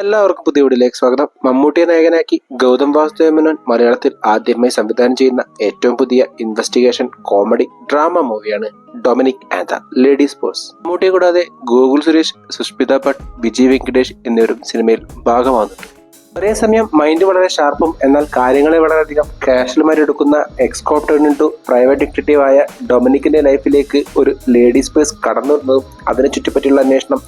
എല്ലാവർക്കും പുതിയ വീഡിയോയിലേക്ക് സ്വാഗതം. മമ്മൂട്ടിയെ നായകനാക്കി ഗൗതം വാസുദേവൻ മലയാളത്തിൽ ആദ്യമായി സംവിധാനം ചെയ്യുന്ന ഏറ്റവും പുതിയ ഇൻവെസ്റ്റിഗേഷൻ കോമഡി ഡ്രാമ മൂവിയാണ് Dominic and the ladies boss. മമ്മൂട്ടിയെ കൂടാതെ ഗോകുൽ സുരേഷ്, സുഷ്മിത ഭട്ട്, വിജയ് വെങ്കിടേഷ് എന്നിവരും സിനിമയിൽ ഭാഗമാകുന്നുണ്ട്. ഒരേ സമയം മൈൻഡ് വളരെ ഷാർപ്പും എന്നാൽ കാര്യങ്ങളെ വളരെയധികം കാഷ്വലുമായി എടുക്കുന്ന എക്സ്കോപ്പ് ടേൺ ടു പ്രൈവറ്റ് ഡിറ്റക്റ്റീവ് ആയ ഡൊമിനിക്കിന്റെ ലൈഫിലേക്ക് ഒരു ലേഡീസ് ബോസ് കടന്നു വരുന്നതും അതിനെ ചുറ്റിപ്പറ്റിയുള്ള അന്വേഷണം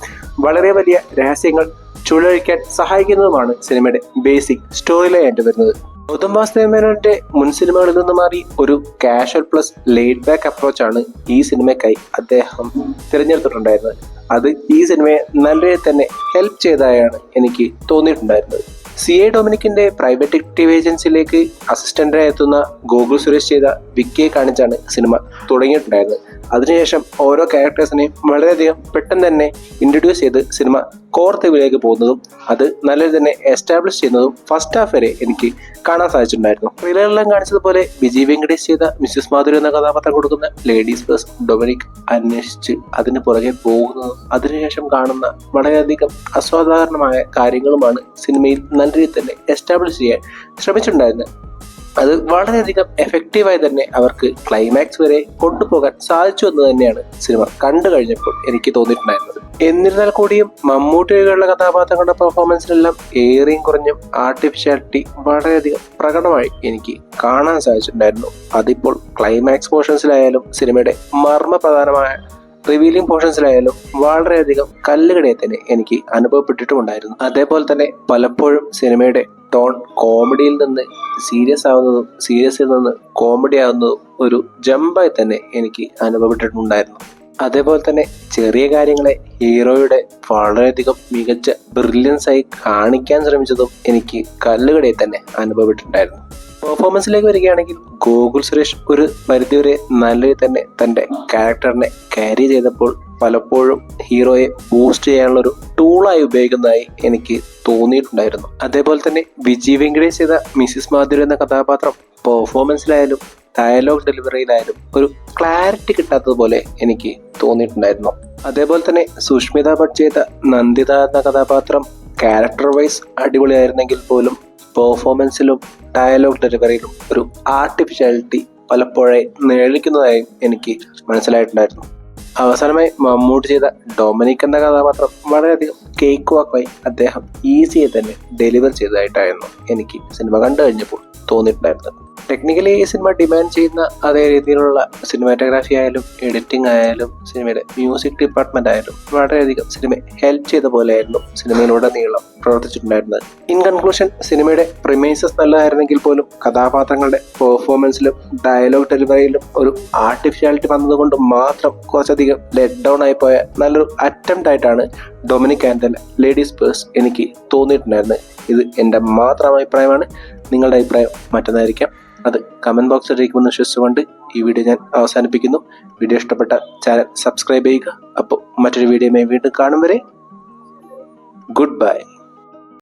വളരെ വലിയ രഹസ്യങ്ങൾ ചുഴലിക്കാൻ സഹായിക്കുന്നതുമാണ് സിനിമയുടെ ബേസിക് സ്റ്റോറി ലൈൻ ആയിട്ട് വരുന്നത്. ഗൗതം വാസുദേവന്റെ മുൻ സിനിമകളിൽ നിന്ന് മാറി ഒരു കാഷ്വൽ പ്ലസ് ലേഡ് ബാക്ക് അപ്രോച്ചാണ് ഈ സിനിമയ്ക്കായി അദ്ദേഹം തിരഞ്ഞെടുത്തിട്ടുണ്ടായിരുന്നത്. അത് ഈ സിനിമയെ നല്ല രീതിയിൽ തന്നെ ഹെൽപ്പ് ചെയ്തതായാണ് എനിക്ക് തോന്നിയിട്ടുണ്ടായിരുന്നത്. CI ഡൊമിനിക്കിന്റെ പ്രൈവറ്റ് ഡിറ്റക്റ്റീവ് ഏജൻസിയിലേക്ക് അസിസ്റ്റന്റായി എത്തുന്ന ഗോകുൽ സുരേഷ് ചെയ്ത വിക്കിയെ കാണിച്ചാണ് സിനിമ തുടങ്ങിയിട്ടുണ്ടായിരുന്നത്. അതിനുശേഷം ഓരോ ക്യാരക്ടേഴ്സിനെയും വളരെയധികം പെട്ടെന്ന് തന്നെ ഇൻട്രൊഡ്യൂസ് ചെയ്ത് സിനിമ കോർ തീമിലേക്ക് പോകുന്നതും അത് നല്ലൊരു തന്നെ എസ്റ്റാബ്ലിഷ് ചെയ്യുന്നതും ഫസ്റ്റ് ഹാഫ് വരെ എനിക്ക് കാണാൻ സാധിച്ചിട്ടുണ്ടായിരുന്നു. ട്രെയിലറിലെല്ലാം കാണിച്ചതുപോലെ വിജയ് വെങ്കടേഷ് ചെയ്ത മിസ്സസ് മാധുരി എന്ന കഥാപാത്രം കൊടുക്കുന്ന ലേഡീസ് ബസ് ഡൊമിനിക് അന്വേഷിച്ച് അതിന് പുറകെ പോകുന്നതും അതിനുശേഷം കാണുന്ന വളരെയധികം അസാധാരണമായ കാര്യങ്ങളുമാണ് സിനിമയിൽ നല്ല രീതിയിൽ തന്നെ എസ്റ്റാബ്ലിഷ് ചെയ്യാൻ ശ്രമിച്ചിട്ടുണ്ടായിരുന്നത്. അത് വളരെയധികം എഫക്റ്റീവായി തന്നെ അവർക്ക് ക്ലൈമാക്സ് വരെ കൊണ്ടുപോകാൻ സാധിച്ചു എന്ന് തന്നെയാണ് സിനിമ കണ്ടു കഴിഞ്ഞപ്പോൾ എനിക്ക് തോന്നിയിട്ടുണ്ടായിരുന്നത്. എന്നിരുന്നാൽ കൂടിയും മമ്മൂട്ടിയുള്ള കഥാപാത്രങ്ങളുടെ പെർഫോമൻസിനെല്ലാം ഏറെയും കുറഞ്ഞും ആർട്ടിഫിഷ്യാലിറ്റി വളരെയധികം പ്രകടമായി എനിക്ക് കാണാൻ സാധിച്ചിട്ടുണ്ടായിരുന്നു. അതിപ്പോൾ ക്ലൈമാക്സ് പോർഷൻസിലായാലും സിനിമയുടെ മർമ്മപ്രധാനമായ റിവീലിംഗ് പോർഷൻസിലായാലും വളരെയധികം കല്ലുകടിയെ തന്നെ എനിക്ക് അനുഭവപ്പെട്ടിട്ടുമുണ്ടായിരുന്നു. അതേപോലെ തന്നെ പലപ്പോഴും സിനിമയുടെ ടോൺ കോമഡിയിൽ നിന്ന് സീരിയസ് ആവുന്നതും സീരിയസിൽ നിന്ന് കോമഡി ആവുന്നതും ഒരു ജമ്പായി തന്നെ എനിക്ക് അനുഭവപ്പെട്ടിട്ടുണ്ടായിരുന്നു. അതേപോലെ തന്നെ ചെറിയ കാര്യങ്ങളെ ഹീറോയുടെ വളരെയധികം മികച്ച ബ്രില്യൻസ് ആയി കാണിക്കാൻ ശ്രമിച്ചതും എനിക്ക് കല്ലുകടിയെ തന്നെ അനുഭവപ്പെട്ടിട്ടുണ്ടായിരുന്നു. പെർഫോമൻസിലേക്ക് വരികയാണെങ്കിൽ ഗോകുൽ സുരേഷ് ഒരു പരിധിവരെ നല്ല തന്നെ തൻ്റെ ക്യാരക്ടറിനെ ക്യാരി ചെയ്തപ്പോൾ പലപ്പോഴും ഹീറോയെ ബൂസ്റ്റ് ചെയ്യാനുള്ള ഒരു ടൂളായി ഉപയോഗിക്കുന്നതായി എനിക്ക് തോന്നിയിട്ടുണ്ടായിരുന്നു. അതേപോലെ തന്നെ വിജയ് വെങ്കടേഷ് ചെയ്ത മിസ്സിസ് മാധുരി എന്ന കഥാപാത്രം പെർഫോമൻസിലായാലും ഡയലോഗ് ഡെലിവറിയിലായാലും ഒരു ക്ലാരിറ്റി കിട്ടാത്തതുപോലെ എനിക്ക് തോന്നിയിട്ടുണ്ടായിരുന്നു. അതേപോലെ തന്നെ സുഷ്മിത ഭട്ട് ചെയ്ത നന്ദിത എന്ന കഥാപാത്രം ക്യാരക്ടർ വൈസ് അടിപൊളിയായിരുന്നെങ്കിൽ പോലും പെർഫോമൻസിലും ഡയലോഗ് ഡെലിവറിയിലും ഒരു ആർട്ടിഫിഷ്യാലിറ്റി പലപ്പോഴേ നേളിക്കുന്നതായും എനിക്ക് മനസ്സിലായിട്ടുണ്ടായിരുന്നു. അവസാനമായി മമ്മൂട്ടി ചെയ്ത ഡൊമിനിക് എന്ന കഥാപാത്രം വളരെയധികം കേക്ക് വാക്കായി അദ്ദേഹം ഈസിയായി തന്നെ ഡെലിവർ ചെയ്തതായിട്ടായിരുന്നു എനിക്ക് സിനിമ കണ്ടു കഴിഞ്ഞപ്പോൾ തോന്നിയിട്ടുണ്ടായിരുന്നത്. ടെക്നിക്കലി ഈ സിനിമ ഡിമാൻഡ് ചെയ്യുന്ന അതേ രീതിയിലുള്ള സിനിമാറ്റോഗ്രാഫി ആയാലും എഡിറ്റിംഗ് ആയാലും സിനിമയുടെ മ്യൂസിക് ഡിപ്പാർട്ട്മെന്റ് ആയാലും വളരെയധികം സിനിമയെ ഹെൽപ്പ് ചെയ്ത പോലെയായിരുന്നു സിനിമയിലുടനീളം പ്രവർത്തിച്ചിട്ടുണ്ടായിരുന്നത്. ഇൻ കൺക്ലൂഷൻ, സിനിമയുടെ പ്രിമൈസസ് നല്ലതായിരുന്നെങ്കിൽ പോലും കഥാപാത്രങ്ങളുടെ പെർഫോമൻസിലും ഡയലോഗ് ഡെലിവറിയിലും ഒരു ആർട്ടിഫിഷ്യാലിറ്റി വന്നതുകൊണ്ട് മാത്രം കുറച്ചധികം ലെറ്റ് ഡൗൺ ആയി പോയ നല്ലൊരു അറ്റംപ്റ്റ് ആയിട്ടാണ് Dominic and the ladies boss എനിക്ക് തോന്നിയിട്ടുണ്ടായിരുന്നത്. ഇത് എൻ്റെ മാത്രം അഭിപ്രായമാണ്. നിങ്ങളുടെ അഭിപ്രായം മറ്റൊന്നായിരിക്കാം. അത് കമന്റ് ബോക്സിൽ അറിയിക്കുമെന്ന് വിശ്വസിച്ചുകൊണ്ട് ഈ വീഡിയോ ഞാൻ അവസാനിപ്പിക്കുന്നു. വീഡിയോ ഇഷ്ടപ്പെട്ട ചാനൽ സബ്സ്ക്രൈബ് ചെയ്യുക. അപ്പോൾ മറ്റൊരു വീഡിയോയുമായി വീണ്ടും കാണും വരെ ഗുഡ് ബൈ.